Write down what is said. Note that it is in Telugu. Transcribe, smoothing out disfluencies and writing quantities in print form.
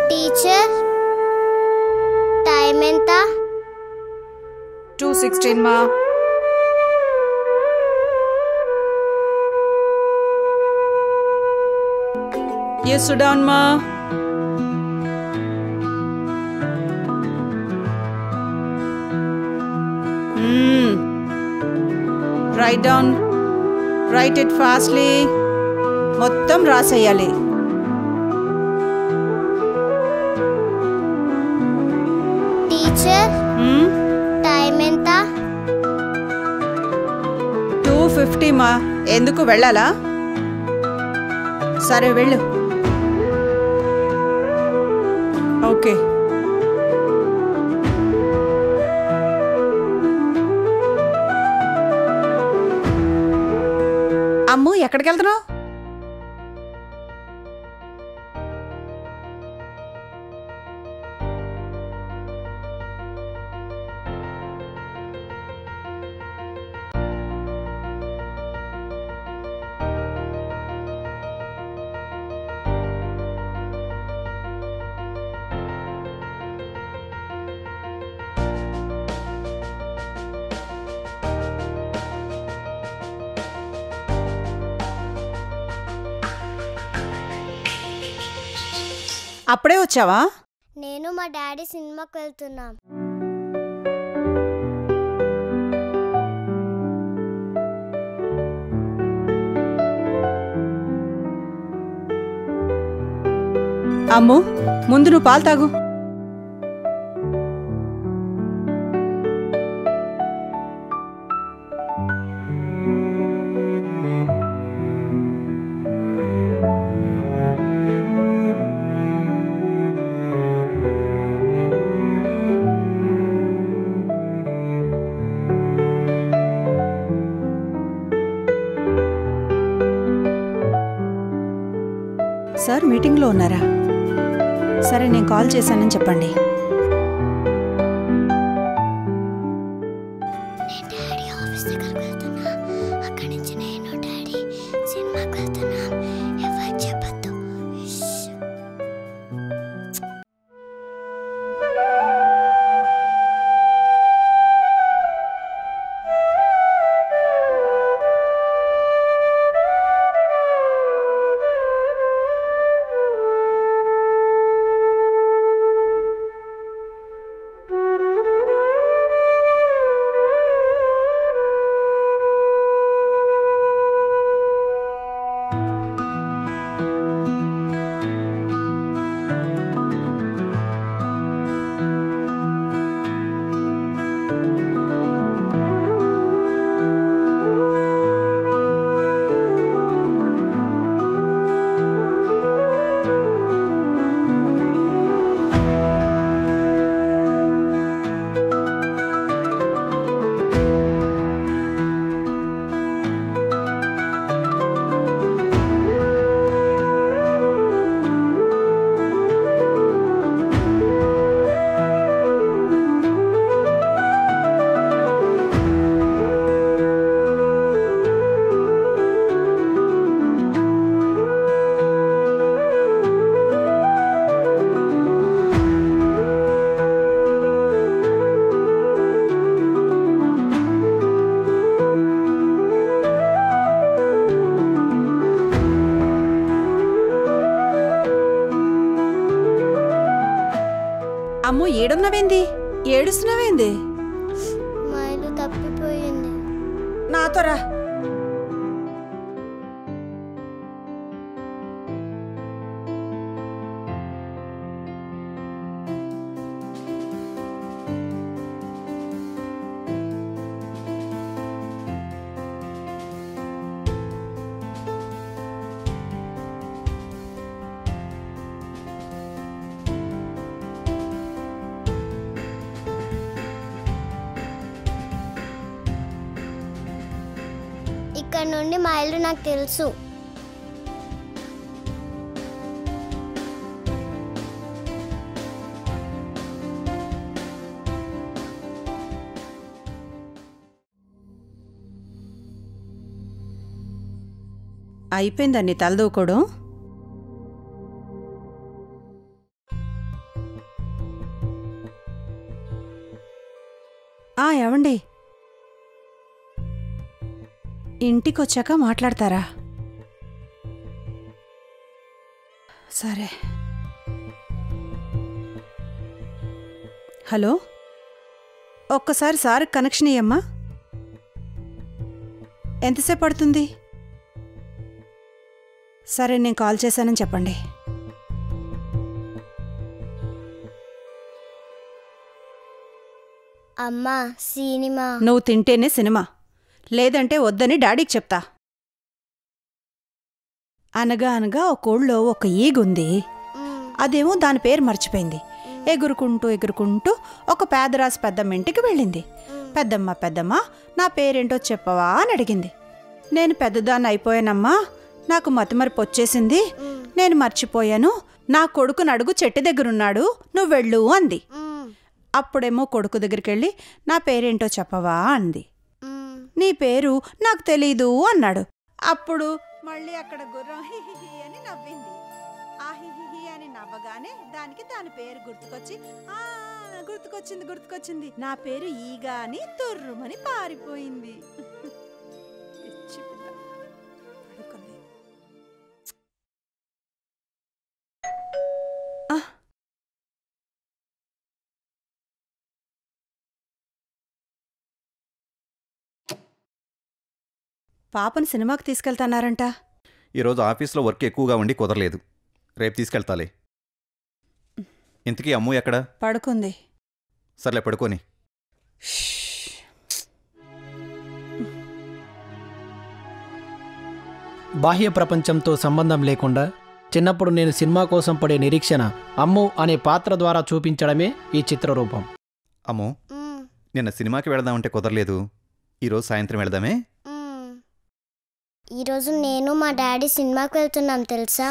టీచర్ టైం ఎంత? 2:16 మా. You sit down ma. Write down. Write it fastly. మొత్తం రాసేయాలి. టీచర్ టైం ఎంత? 2:50 మా. ఎందుకు వెళ్ళాలా? సరే వెళ్ళు. ఓకే. అమ్ము ఎక్కడికి వెళ్తున్నావు? అప్పుడే వచ్చావా? నేను మా డాడీ సినిమాకి వెళ్తున్నాం. అమ్ము ముందు నువ్వు పాలు తాగు. సార్ మీటింగ్లో ఉన్నారా? సరే నేను కాల్ చేశానని చెప్పండి. అమ్మో ఏడున్నవేంది? ఏడుస్తున్నావేంది? మా ఇల్లు తప్పిపోయింది. నాతో రా. ఇక్కడ నుండి మా ఇల్లు నాకు తెలుసు. అయిపోయిందండి తలదూకోవడం. ఏవండి, ఇంటికొచ్చాక మాట్లాడతారా? సరే. హలో, ఒక్కసారి సార్ కనెక్షన్ ఇయ్యమ్మా. ఎంతసేపు పడుతుంది? సరే, నేను కాల్ చేశానని చెప్పండి. అమ్మా సినిమా. నువ్వు తింటేనే సినిమా, లేదంటే వద్దని డాడీకి చెప్తా. అనగా అనగా ఒక ఊళ్ళో ఒక ఈగుంది. అదేమో దాని పేరు మర్చిపోయింది. ఎగురుకుంటూ ఎగురుకుంటూ ఒక పేదరాశి పెద్దమ్మ ఇంటికి వెళ్ళింది. పెద్దమ్మ పెద్దమ్మ నా పేరేంటో చెప్పవా అని అడిగింది. నేను పెద్దదాన్ని అయిపోయానమ్మా, నాకు మతిమరుపు వచ్చేసింది, నేను మర్చిపోయాను, నా కొడుకుని అడుగు చెట్టు దగ్గరున్నాడు, నువ్వు వెళ్ళు అంది. అప్పుడేమో కొడుకు దగ్గరికెళ్ళి నా పేరేంటో చెప్పవా అంది. నీ పేరు నాకు తెలీదు అన్నాడు. అప్పుడు మళ్ళీ అక్కడ గుర్రం హిహిహి అని నవ్వింది. ఆ హిహిహి అని నవ్వగానే దానికి దాని పేరు గుర్తుకొచ్చింది, నా పేరు ఈగా అని తుర్రుమని పారిపోయింది. పాపను సినిమాకి తీసుకెళ్తానారంట. ఈరోజు ఆఫీస్లో వర్క్ ఎక్కువగా ఉండి కుదరలేదు. రేపు తీసుకెళ్తాలే. ఇంతకీ అమ్ము ఎక్కడా? పడుకుంది. సర్లే, పడుకోని. బాహ్య ప్రపంచంతో సంబంధం లేకుండా చిన్నప్పుడు నేను సినిమా కోసం పడే నిరీక్షణ అమ్ము అనే పాత్ర ద్వారా చూపించడమే ఈ చిత్రరూపం. అమ్ము, నిన్న సినిమాకి వెళదామంటే కుదరలేదు. ఈరోజు సాయంత్రం వెళదామే? ఈరోజు నేను మా డాడీ సినిమాకి వెళ్తున్నాం తెలుసా?